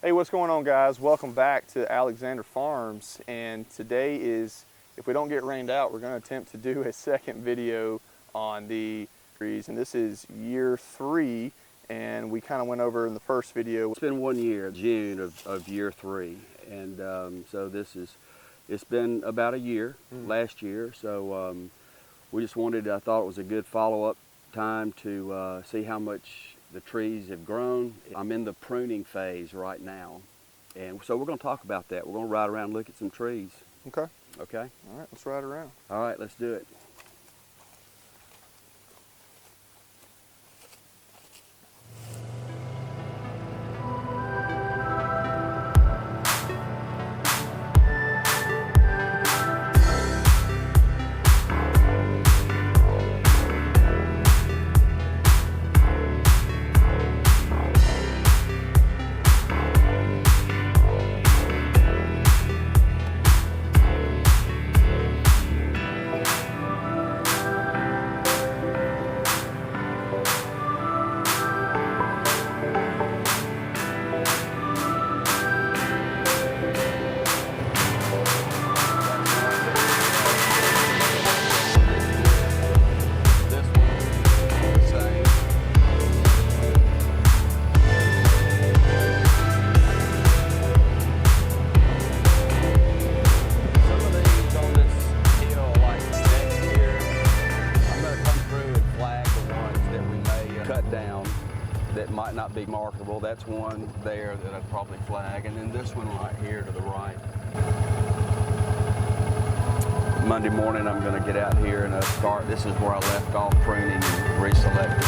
Hey, what's going on, guys? Welcome back to Alexander Farms, and today is, if we don't get rained out, we're going to attempt to do a second video on the trees, and this is year 3, and we kind of went over in the first video. It's been 1 year, June of year 3, and so it's been about a year, last year, so we just I thought it was a good follow-up time to see how much the trees have grown. I'm in the pruning phase right now, and so we're going to talk about that. We're going to ride around and look at some trees. Okay. Okay? All right, let's ride around. All right, let's do it. That might not be marketable. That's one there that I'd probably flag, and then this one right here to the right. Monday morning I'm going to get out here and start. This is where I left off pruning and tree selecting.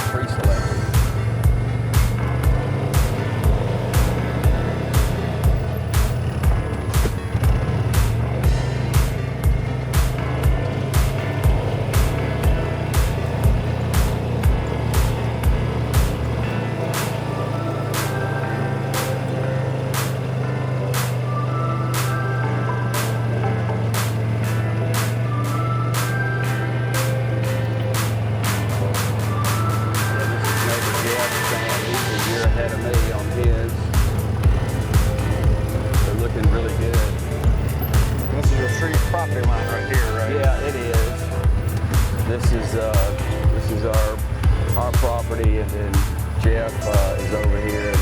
This is our property, and then Jeff is over here, and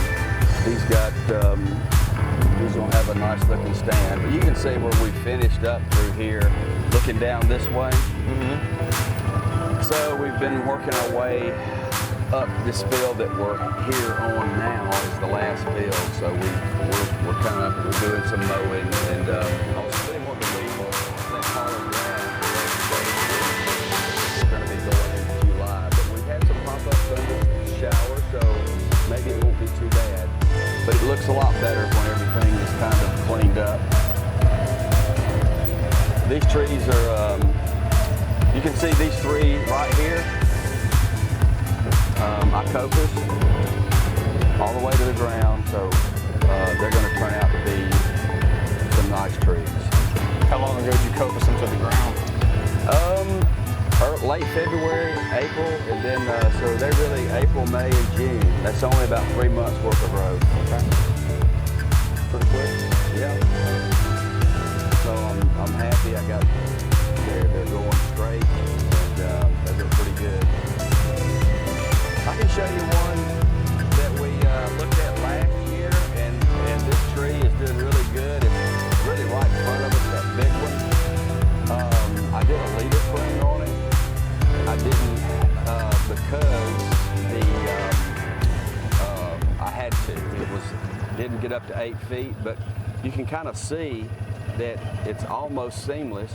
he's gonna have a nice looking stand. But you can see where we finished up through here, looking down this way. So we've been working our way up this field that we're here on now is the last field. So we're doing some mowing, and also they want to leave that hollow ground. Shower, so maybe it won't be too bad. But it looks a lot better when everything is kind of cleaned up. These trees are, you can see these 3 right here. Icopus, all the way to the ground, so they're going to turn out to be some nice trees. How long ago did you copus them to the ground? Late February, April, and then so they're really April, May, and June. That's only about 3 months worth of growth. Okay. Pretty quick. Yeah. So I'm happy. They're going straight, and they're doing pretty good. I can show you one that we looked at last year, and this tree is doing really good. It's really right in front of us, that big one. I did a leader prune on it. I didn't because I had to. It didn't get up to 8 feet, but you can kind of see that it's almost seamless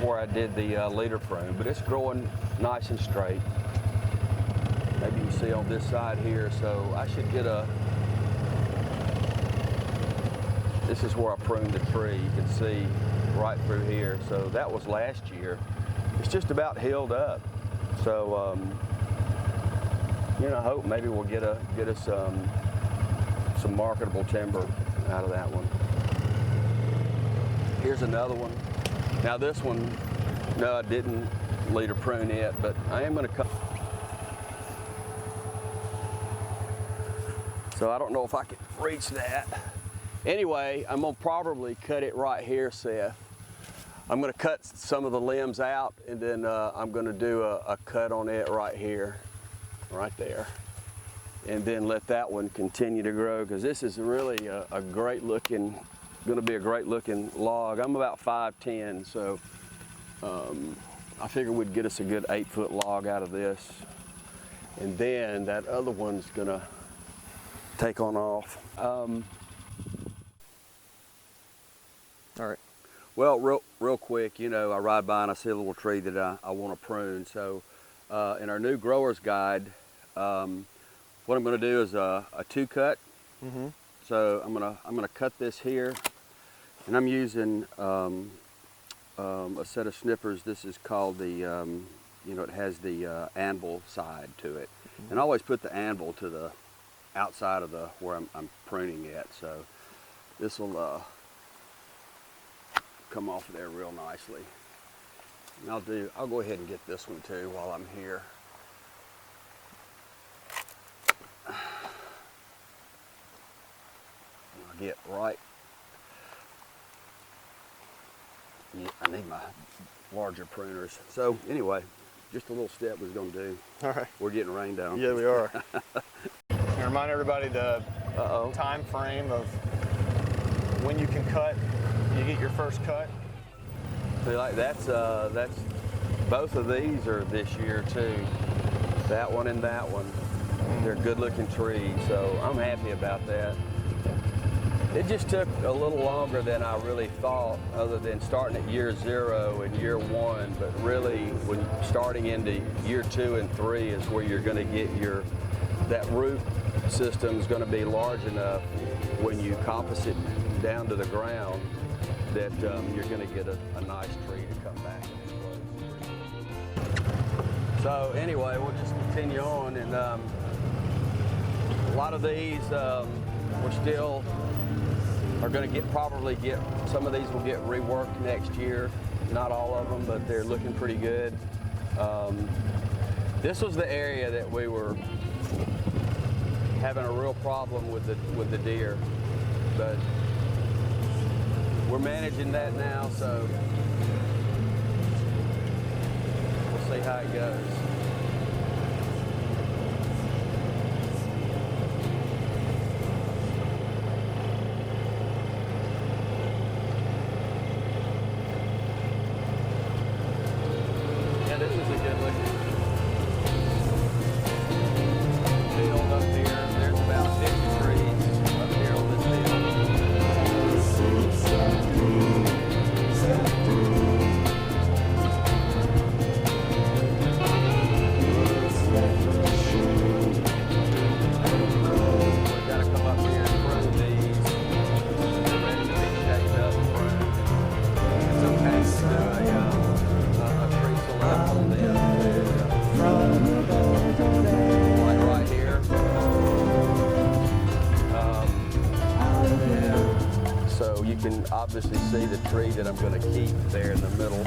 where I did the leader prune, but it's growing nice and straight. Maybe you can see on this side here, so I should get this is where I pruned the tree. You can see right through here, so that was last year. It's just about healed up. So, I hope maybe we'll get us some marketable timber out of that one. Here's another one. Now this one, no, I didn't leader prune it, but I am going to cut. So I don't know if I can reach that. Anyway, I'm gonna probably cut it right here, Seth. I'm gonna cut some of the limbs out, and then I'm gonna do a cut on it right here, right there. And then let that one continue to grow, because this is really a great looking, gonna be a great looking log. I'm about 5'10", so I figured we'd get us a good 8-foot log out of this. And then that other one's gonna take on off. All right. Well, real quick, you know, I ride by and I see a little tree that I want to prune. So in our new grower's guide, what I'm going to do is a 2-cut. Mm-hmm. So I'm gonna cut this here, and I'm using a set of snippers. This is called the, you know, it has the anvil side to it, mm-hmm. And I always put the anvil to the outside of the where I'm pruning it. So this will come off of there real nicely. And I'll go ahead and get this one too while I'm here. I'll get right. Yeah, I need my larger pruners. So anyway, just a little step was gonna do. All right. We're getting rained down. Yeah, we are. And remind everybody the time frame of when you can cut. You get your first cut. See, like that's both of these are this year too. That one and that one. They're good looking trees, so I'm happy about that. It just took a little longer than I really thought, other than starting at year 0 and year 1, but really when starting into year 2 and 3 is where you're gonna get that root system is gonna be large enough when you composite down to the ground that you're going to get a nice tree to come back and explode. So anyway, we'll just continue on, and a lot of these we're still are going to probably get some of these will get reworked next year. Not all of them, but they're looking pretty good. This was the area that we were having a real problem with the deer, but we're managing that now, so we'll see how it goes. Yeah, this is a good looking field up here. There's about 50 trees up here on this field. You can obviously see the tree that I'm going to keep there in the middle.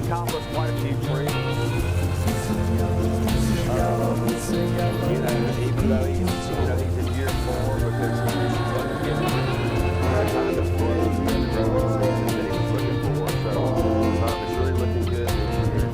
Accomplished quite a few trees. You know, even though he's in year 4, because he's going to get that kind of growth in the growing season that he was looking for. So it's really looking good this year.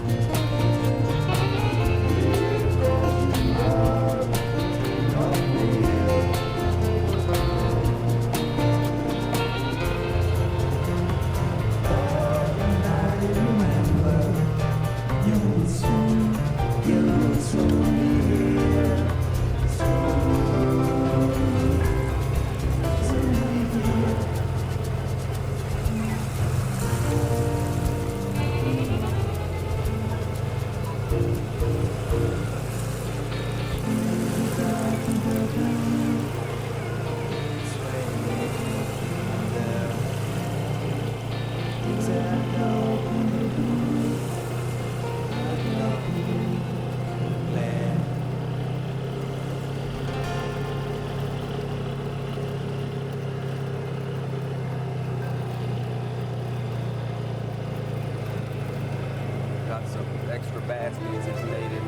some extra baskets as needed.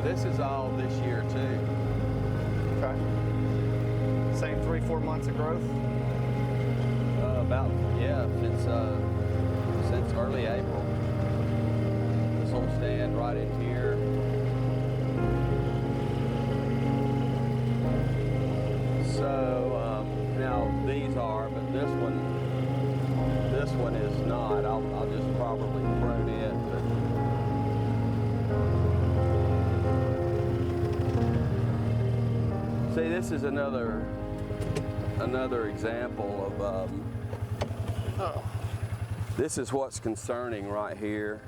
This is all this year too. Okay. Same 3-4 months of growth? Since early April. This whole stand right in here. So now these are, but this one is not. I'll just probably prune it. See, this is another example of, this is what's concerning right here.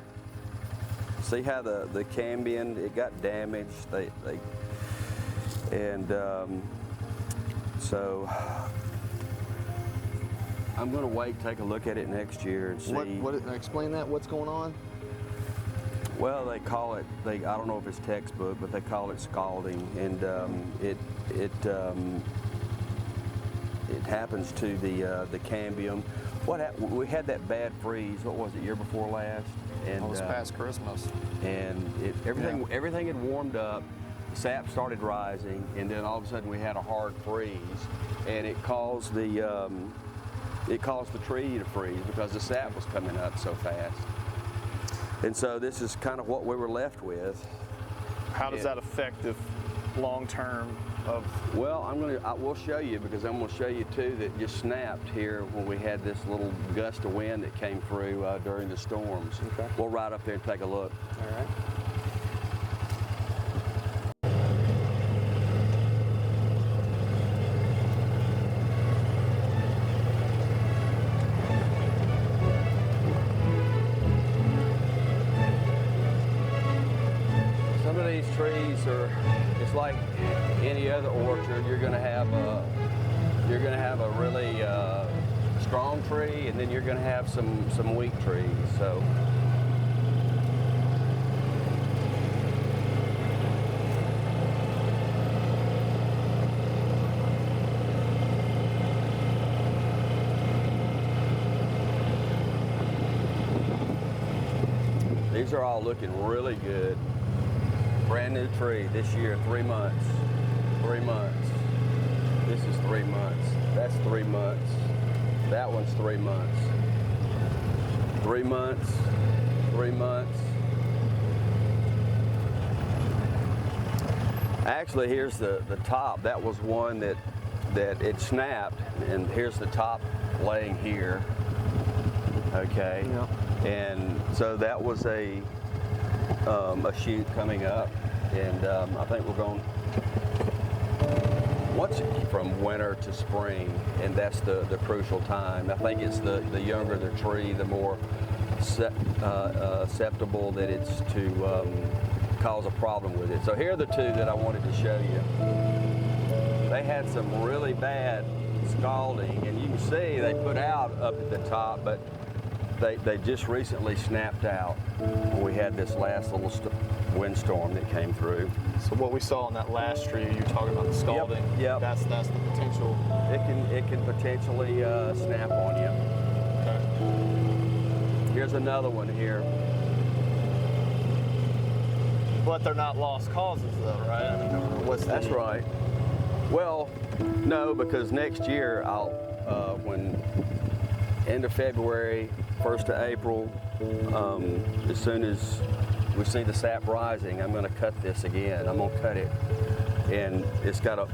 See how the cambium, it got damaged, so I'm gonna wait, take a look at it next year and see. Explain that, what's going on? Well, they call it, I don't know if it's textbook, but they call it scalding, and it happens to the cambium. We had that bad freeze, what was it, year before last? And it was past Christmas. And everything had warmed up, the sap started rising, and then all of a sudden we had a hard freeze, and it caused the tree to freeze because the sap was coming up so fast. And so this is kind of what we were left with. How does that affect the long term of? Well, we'll show you, because I'm going to show you too that just snapped here when we had this little gust of wind that came through during the storms. Okay. We'll ride up there and take a look. All right. Trees it's like any other orchard. You're going to have a really strong tree, and then you're going to have some weak trees. So these are all looking really good. Brand new tree this year, 3 months. 3 months. This is 3 months. That's 3 months. That one's 3 months. 3 months. 3 months. Actually, here's the top. That was one that it snapped, and here's the top laying here. Okay. Yeah. And so that was a shoot coming up, and I think we're going from winter to spring, and that's the crucial time. I think it's the younger the tree, the more susceptible that it's to cause a problem with it. So here are the two that I wanted to show you. They had some really bad scalding, and you can see they put out up at the top, but they just recently snapped out. We had this last little windstorm that came through. So what we saw on that last tree, you're talking about the scalding. Yep. That's the potential. It can potentially snap on you. Okay. Here's another one here. But they're not lost causes, though, right? I mean, That's right. Well, no, because next year when end of February, 1st of April, as soon as we see the sap rising, I'm going to cut this again. I'm going to cut it and it's got a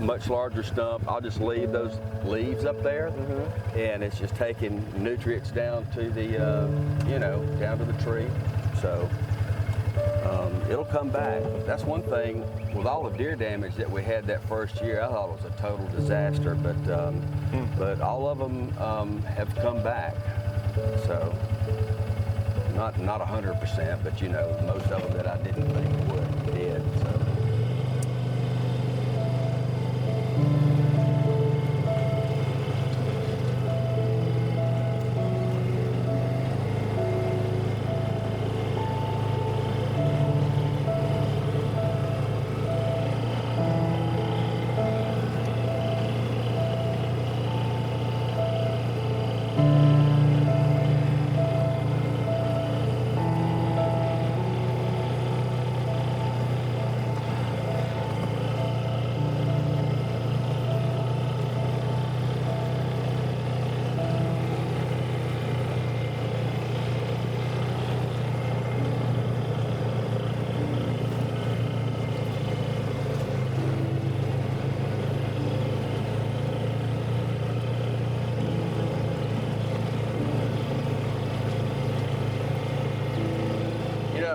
much larger stump. I'll just leave those leaves up there, and it's just taking nutrients down to the, you know, down to the tree. So it'll come back. That's one thing with all the deer damage that we had that first year. I thought it was a total disaster, but all of them have come back. So not 100%, but you know, most of them that I didn't think would did. So.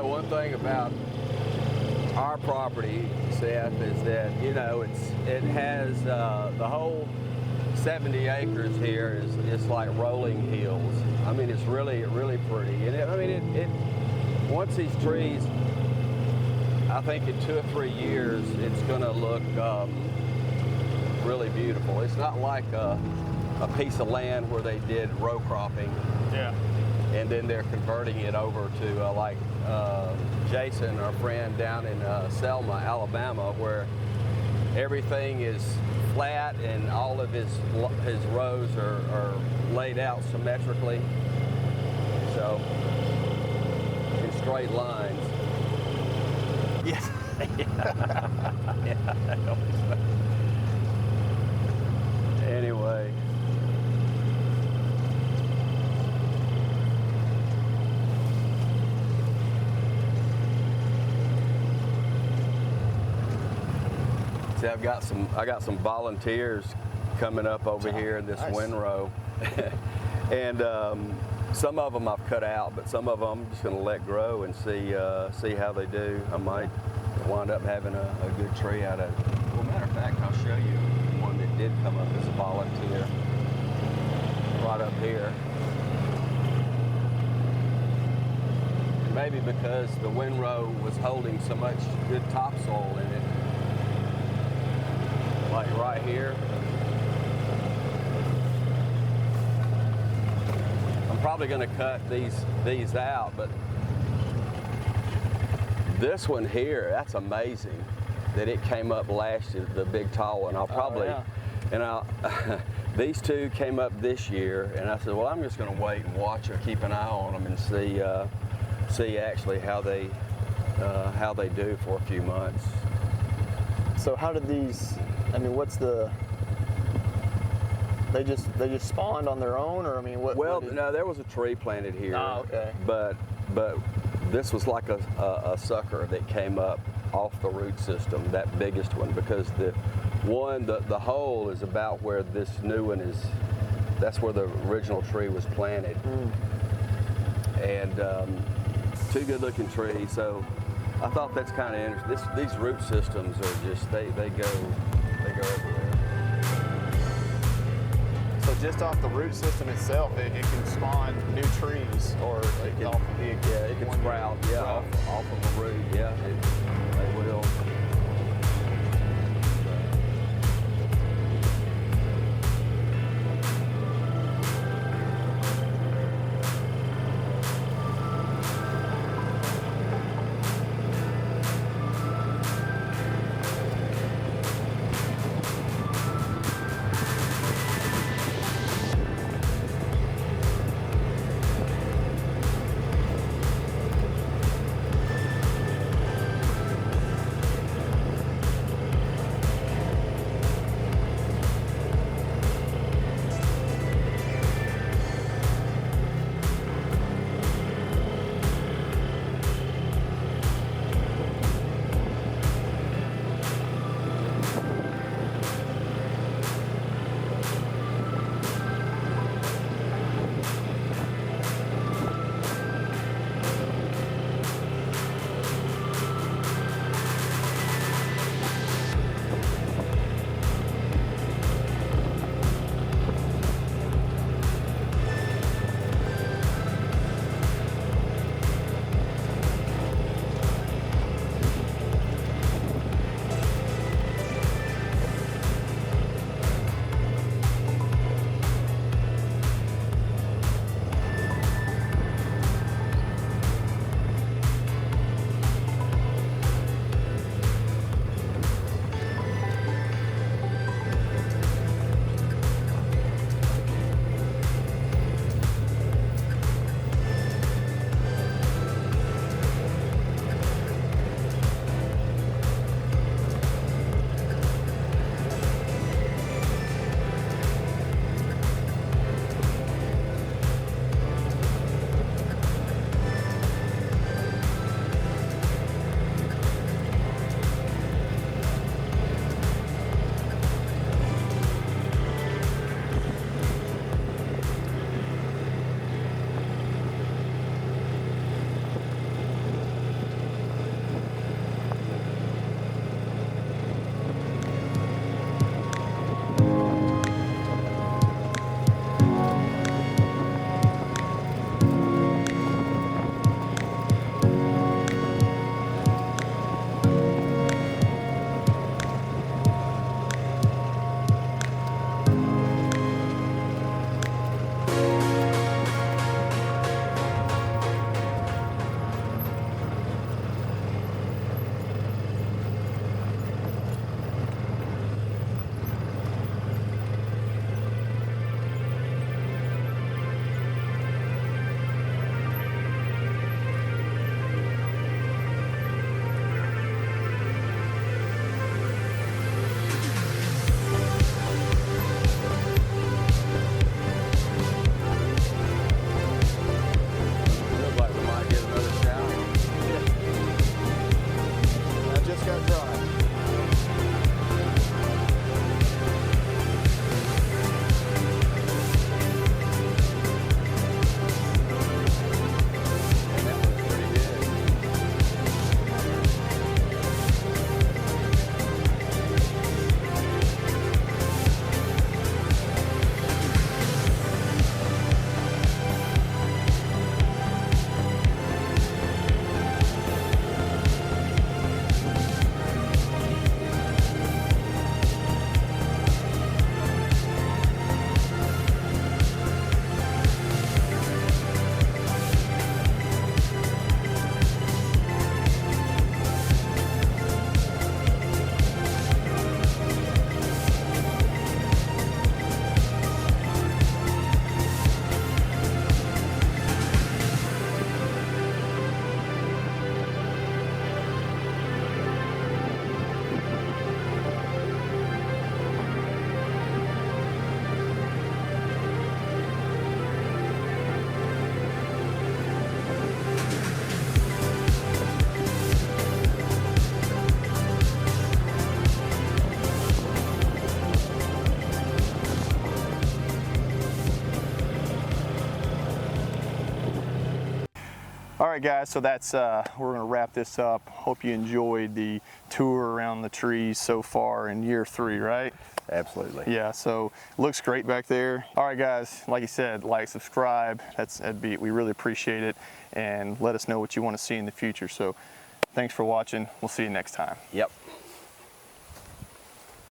One thing about our property, Seth, is that, you know, it has the whole 70 acres here is like rolling hills. I mean, it's really pretty, and once these trees, I think in 2 or 3 years, it's going to look really beautiful. It's not like a piece of land where they did row cropping. Yeah. And then they're converting it over to like Jason, our friend down in Selma, Alabama, where everything is flat and all of his rows are laid out symmetrically, so in straight lines. Yes. Yeah. Anyway. See, I got some volunteers coming up over here in this windrow, and some of them I've cut out, but some of them I'm just going to let grow and see how they do. I might wind up having a good tree out of it. Well, matter of fact, I'll show you one that did come up as a volunteer right up here. Maybe because the windrow was holding so much good topsoil in it. Like right here. I'm probably going to cut these out, but this one here, that's amazing that it came up last year, the big tall one. I'll probably, these two came up this year, and I said, well, I'm just going to wait and watch or keep an eye on them and see actually how they do for a few months. So how did these? I mean, what's the? They just spawned on their own, or I mean, what? Well, no, there was a tree planted here. Oh, okay. But this was like a sucker that came up off the root system, that biggest one, because the hole is about where this new one is. That's where the original tree was planted, and two good-looking trees. So I thought that's kind of interesting. These root systems are just they go everywhere. So just off the root system itself, it can spawn new trees, or it can sprout. Yeah, off of a root. Yeah, they will. All right, guys, so that's we're gonna wrap this up. Hope you enjoyed the tour around the trees so far in year 3, right? Absolutely. Yeah, so it looks great back there. All right, guys, like you said, like, subscribe. We really appreciate it, and let us know what you want to see in the future. So thanks for watching. We'll see you next time. Yep.